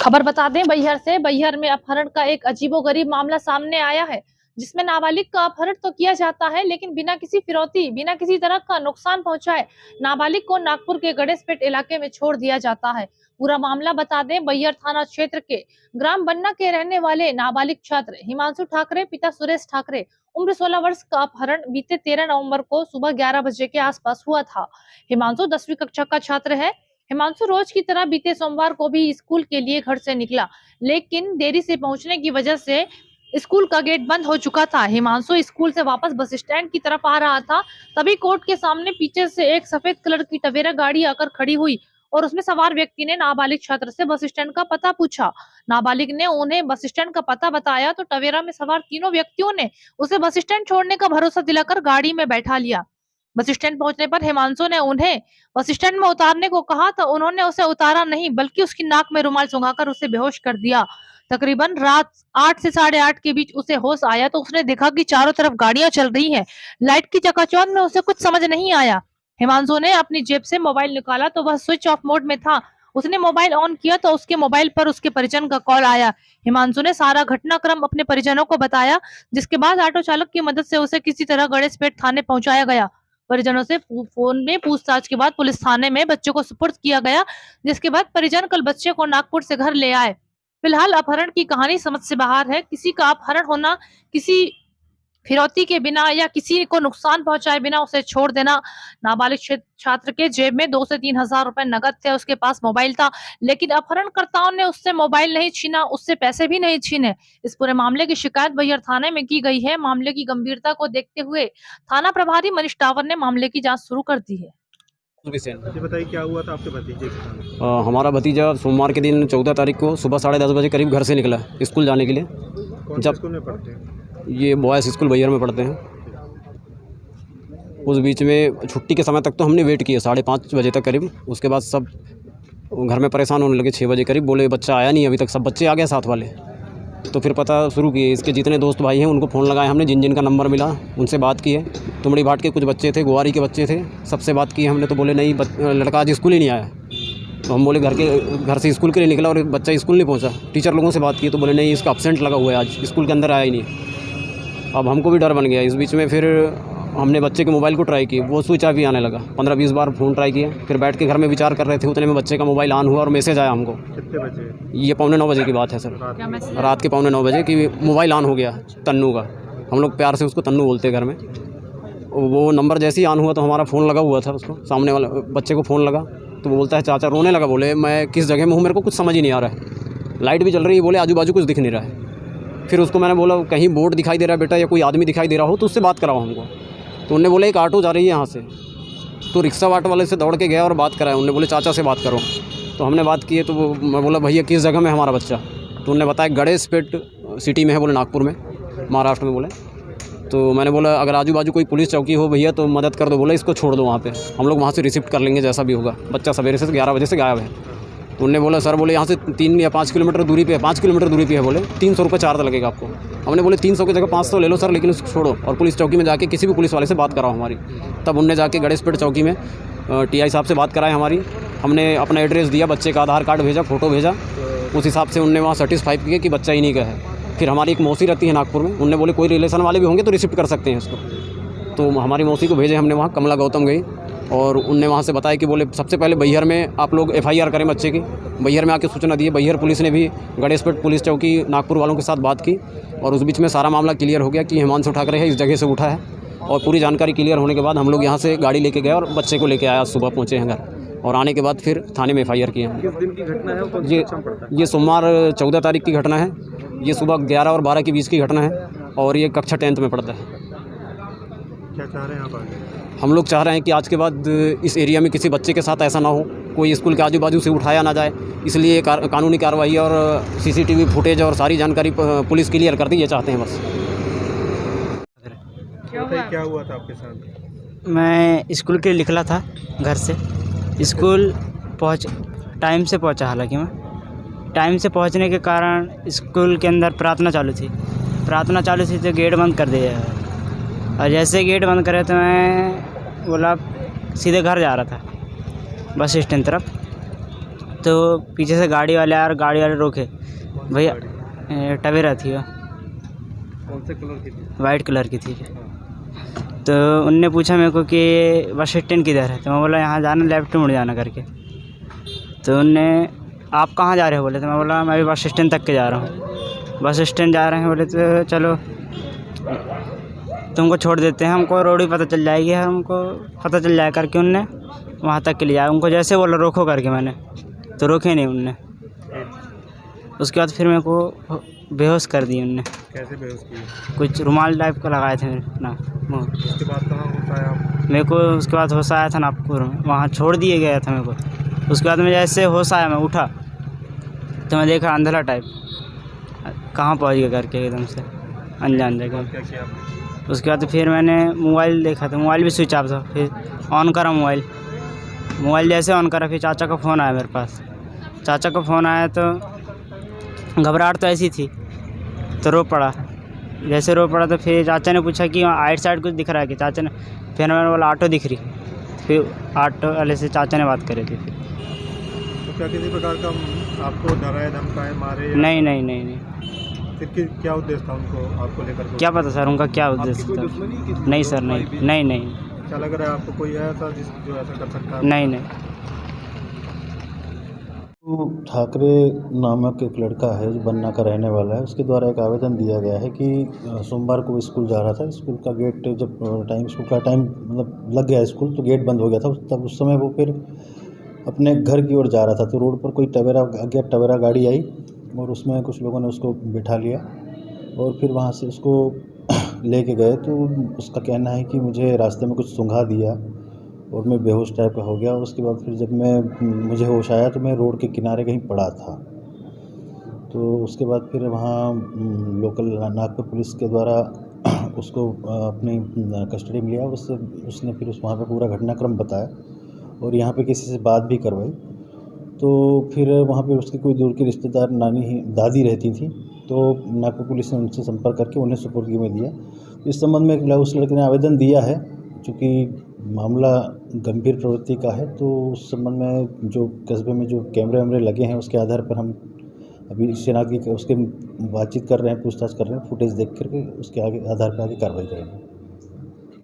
खबर बता दें बैहर से। बैहर में अपहरण का एक अजीबोगरीब मामला सामने आया है, जिसमें नाबालिग का अपहरण तो किया जाता है, लेकिन बिना किसी फिरौती, बिना किसी तरह का नुकसान पहुंचाए नाबालिग को नागपुर के गणेशपेट इलाके में छोड़ दिया जाता है। पूरा मामला बता दें, बैहर थाना क्षेत्र के ग्राम बन्ना के रहने वाले नाबालिग छात्र हिमांशु ठाकरे पिता सुरेश ठाकरे उम्र 16 वर्ष का अपहरण बीते 13 नवंबर को सुबह 11 बजे के आसपास हुआ था। हिमांशु 10वीं कक्षा का छात्र है। हिमांशु रोज की तरह बीते सोमवार को भी स्कूल के लिए घर से निकला, लेकिन देरी से पहुंचने की वजह से स्कूल का गेट बंद हो चुका था। हिमांशु स्कूल से वापस बस स्टैंड की तरफ आ रहा था, तभी कोर्ट के सामने पीछे से एक सफेद कलर की टवेरा गाड़ी आकर खड़ी हुई और उसमें सवार व्यक्ति ने नाबालिग छात्र से बस स्टैंड का पता पूछा। नाबालिग ने उन्हें बस स्टैंड का पता बताया तो टवेरा में सवार तीनों व्यक्तियों ने उसे बस स्टैंड छोड़ने का भरोसा दिलाकर गाड़ी में बैठा लिया। बस स्टैंड पहुंचने पर हिमांशु ने उन्हें बस स्टैंड में उतारने को कहा तो उन्होंने उसे उतारा नहीं, बल्कि उसकी नाक में रुमाल सुंघाकर उसे बेहोश कर दिया। तकरीबन रात 8 से 8:30 के बीच उसे होश आया तो उसने देखा कि चारों तरफ गाड़ियां चल रही हैं। लाइट की चकाचौंध में उसे कुछ समझ नहीं आया। हिमांशु ने अपनी जेब से मोबाइल निकाला तो वह स्विच ऑफ मोड में था। उसने मोबाइल ऑन किया तो उसके मोबाइल पर उसके परिजन का कॉल आया। हिमांशु ने सारा घटनाक्रम अपने परिजनों को बताया, जिसके बाद ऑटो चालक की मदद से उसे किसी तरह गणेशपेट थाने पहुंचाया गया। परिजनों से फोन में पूछताछ के बाद पुलिस थाने में बच्चे को सुपुर्द किया गया, जिसके बाद परिजन कल बच्चे को नागपुर से घर ले आए। फिलहाल अपहरण की कहानी समझ से बाहर है। किसी का अपहरण होना किसी फिरौती के बिना या किसी को नुकसान पहुंचाए बिना उसे छोड़ देना। नाबालिग छात्र के जेब में 2 से 3 हजार रुपए नकद थे, उसके पास मोबाइल था, लेकिन अपहरणकर्ताओं ने उससे मोबाइल नहीं छीना, उससे पैसे भी नहीं छीने। इस पूरे मामले की शिकायत बैहर थाने में की गई है। मामले की गंभीरता को देखते हुए थाना प्रभारी मनीष टावर ने मामले की जाँच शुरू कर दी है। बताइए क्या हुआ था आपके भतीजे के साथ? हमारा भतीजा सोमवार के दिन 14 तारीख को सुबह 10:30 बजे करीब घर से निकला स्कूल जाने के लिए। कौन से स्कूल में पढ़ते हैं? ये बॉयज़ स्कूल बैहर में पढ़ते हैं। उस बीच में छुट्टी के समय तक तो हमने वेट किया 5:30 बजे तक करीब। उसके बाद सब घर में परेशान होने लगे। 6 बजे करीब बोले बच्चा आया नहीं अभी तक, सब बच्चे आ गए साथ वाले। तो फिर पता शुरू किए, इसके जितने दोस्त भाई हैं उनको फ़ोन लगाए हमने, जिन जिन का नंबर मिला उनसे बात की है। तुमड़ी भाट के कुछ बच्चे थे, गुआरी के बच्चे थे, सबसे बात की हमने। तो बोले नहीं लड़का आज स्कूल ही नहीं आया। तो हम बोले घर से स्कूल के लिए निकला और बच्चा स्कूल नहीं पहुंचा। टीचर लोगों से बात की तो बोले नहीं इसका एब्सेंट लगा हुआ है, आज स्कूल के अंदर आया ही नहीं। अब हमको भी डर बन गया। इस बीच में फिर हमने बच्चे के मोबाइल को ट्राई की, वो स्विच ऑफ ही आने लगा। 15-20 बार फ़ोन ट्राई किया। फिर बैठ के घर में विचार कर रहे थे, उतने में बच्चे का मोबाइल ऑन हुआ और मैसेज आया हमको। कितने बजे? ये 8:45 बजे की बात है सर, रात के 8:45 बजे कि मोबाइल ऑन हो गया तन्नू का। हम लोग प्यार से उसको तन्नू बोलते हैं घर में। वो नंबर जैसे ही ऑन हुआ तो हमारा फ़ोन लगा हुआ था, उसको सामने वाला बच्चे को फ़ोन लगा तो वो बोलता है चाचा, रोने लगा। बोले मैं किस जगह में हूँ, मेरे को कुछ समझ ही नहीं आ रहा है। लाइट भी चल रही है, बोले आजू बाजू कुछ दिख नहीं रहा है। फिर उसको मैंने बोला कहीं बोर्ड दिखाई दे रहा है बेटा या कोई आदमी दिखाई दे रहा हो तो उससे बात कराओ हमको। तो उन्होंने बोले एक ऑटो जा रही है यहाँ से। तो रिक्शा ऑटो वाले से दौड़ के गया और बात कराया। उन्होंने बोले चाचा से बात करो। तो हमने बात की तो मैं बोला भैया किस जगह में हमारा बच्चा? तो उन्होंने बताया गणेशपेट सिटी में है, बोले नागपुर में, महाराष्ट्र में बोले। तो मैंने बोला अगर आजू बाजू कोई पुलिस चौकी हो भैया तो मदद कर दो। बोला इसको छोड़ दो वहाँ पे, हम लोग वहाँ से रिसिप्ट कर लेंगे जैसा भी होगा। बच्चा सवेरे से 11 बजे से गायब है। तो उन्होंने बोला सर बोले यहाँ से 3 या 5 किलोमीटर दूरी पे है, 5 किलोमीटर दूरी पे है। बोले 300 रुपये चार्ज लगेगा आपको। हमने बोले 300 की जगह 500 ले लो सर, लेकिन उसको छोड़ो और पुलिस चौकी में जाके किसी भी पुलिस वाले से बात कराओ हमारी। तब उनने जाके गणेशपेट चौकी में TI साहब से बात कराई हमारी। हमने अपना एड्रेस दिया, बच्चे का आधार कार्ड भेजा, फ़ोटो भेजा। उस हिसाब से उनने वहाँ सर्टिफाई किया कि बच्चा इन्हीं का है। फिर हमारी एक मौसी रहती है नागपुर में, उनने बोले कोई रिलेशन वाले भी होंगे तो रिसिप्ट कर सकते हैं इसको। तो हमारी मौसी को भेजे हमने वहाँ, कमला गौतम गई और उनने वहाँ से बताया कि बोले सबसे पहले बैहर में आप लोग FIR करें बच्चे की। बैहर में आके सूचना दी। बैहर पुलिस ने भी गणेशपेट पुलिस चौकी नागपुर वालों के साथ बात की और उस बीच में सारा मामला क्लियर हो गया कि हिमांशु ठाकरे है, इस जगह से उठा है। और पूरी जानकारी क्लियर होने के बाद हम लोग यहाँ से गाड़ी लेके गए और बच्चे को लेके आया। सुबह पहुँचे हैं घर और आने के बाद फिर थाने में FIR किए हैं। किस दिन की घटना है? कौन सी कक्षा में पढ़ता है? ये सोमवार 14 तारीख की घटना है। ये सुबह 11 और 12 के बीच की घटना है और ये कक्षा 10th में पढ़ता है। क्या चाह रहे हैं आप आगे? हम लोग चाह रहे हैं कि आज के बाद इस एरिया में किसी बच्चे के साथ ऐसा ना हो, कोई स्कूल के आजू बाजू से उठाया ना जाए। इसलिए कानूनी कार्रवाई और CCTV फुटेज और सारी जानकारी पुलिस क्लियर कर दी, ये चाहते हैं बस। क्या हुआ था आपके साथ? मैं स्कूल के लिए निकला था घर से। स्कूल टाइम से पहुंचा। हालांकि मैं टाइम से पहुंचने के कारण स्कूल के अंदर प्रार्थना चालू थी तो गेट बंद कर दिया और जैसे गेट बंद करे तो मैं बोला सीधे घर जा रहा था बस स्टैंड तरफ, तो पीछे से गाड़ी वाले आए और गाड़ी वाले रोके। भैया टवेरा थी वो, कौन से कलर की थी? वाइट कलर की थी। तो उनने पूछा मेरे को कि बस स्टैंड किधर है, तो मैं बोला यहाँ जाना, लेफ्ट मुड़ जाना करके। तो उनने आप कहाँ जा रहे हो बोले, तो मैं बोला मैं भी बस स्टैंड तक के जा रहा हूँ। बस स्टैंड जा रहे हैं बोले, तो चलो तुमको छोड़ देते हैं, हमको रोड भी पता चल जाएगी, हमको पता चल जाए करके उनने वहाँ तक के लिए आया। उनको जैसे बोला रोको करके, मैंने तो रोके नहीं उनने। उसके बाद फिर मेरे को बेहोश कर दिए उनने। कैसे बेहोश किए? कुछ रुमाल टाइप का लगाए थे ना मुँह। उसके बाद कहाँ होता है आप? मेरे को उसके बाद होश आया था नागपुर में, वहाँ छोड़ दिए गया था मेरे को। उसके बाद में जैसे होश आया, मैं उठा तो मैं देखा अंधेरा टाइप, कहाँ पहुँच गया करके एकदम से अनजान जगह। क्या किया आपने? उसके बाद फिर मैंने मोबाइल देखा, तो मोबाइल भी स्विच ऑफ था। फिर ऑन करा मोबाइल जैसे ऑन करा, फिर चाचा का फ़ोन आया मेरे पास। चाचा का फ़ोन आया तो घबराहट तो ऐसी थी, तो रो पड़ा। जैसे रो पड़ा तो फिर चाचा ने पूछा कि वहाँ आइट साइड कुछ दिख रहा है कि? चाचा ने, फिर मैंने बोला ऑटो दिख रही। फिर ऑटो वाले से चाचा ने बात करी थी। फिर तो क्या किसी प्रकार का आपको डराए, धमकाए, मारे या नहीं। फिर क्या उद्देश्य था उनको आपको लेकर? क्या पता सर उनका क्या उद्देश्य कोई था। दुश्मनी किसी नहीं को? सर, भाई भी? नहीं। क्या लग रहा है आपको कोई ऐसा जो ऐसा कर सकता है? नहीं। तो ठाकरे नामक एक लड़का है जो बन्ना का रहने वाला है, उसके द्वारा एक आवेदन दिया गया है कि सोमवार को स्कूल जा रहा था। स्कूल का गेट जब स्कूल का टाइम मतलब लग गया स्कूल, तो गेट बंद हो गया था। तब उस समय वो फिर अपने घर की ओर जा रहा था, तो रोड पर कोई टवेरा गाड़ी आई और उसमें कुछ लोगों ने उसको बिठा लिया और फिर वहाँ से उसको लेके गए। तो उसका कहना है कि मुझे रास्ते में कुछ सूंघा दिया और मैं बेहोश टाइप का हो गया। और उसके बाद फिर जब मुझे होश आया तो मैं रोड के किनारे कहीं पड़ा था। तो उसके बाद फिर वहाँ लोकल नागपुर पुलिस के द्वारा उसको अपनी कस्टडी में लिया। उसने फिर वहाँ पे पूरा घटनाक्रम बताया और यहाँ पे किसी से बात भी करवाई। तो फिर वहाँ पे उसकी कोई दूर की रिश्तेदार दादी रहती थी, तो नागपुर पुलिस ने उनसे संपर्क करके उन्हें सुपुर्दगी में दिया। इस संबंध में उस लड़के ने आवेदन दिया है, चूँकि मामला गंभीर प्रवृत्ति का है। तो उस संबंध में जो कस्बे में जो कैमरे वैमरे लगे हैं उसके आधार पर हम अभी शिनाख्त की उसके बातचीत कर रहे हैं, पूछताछ कर रहे हैं, फुटेज देख करके उसके आधार पर आगे कार्रवाई करेंगे।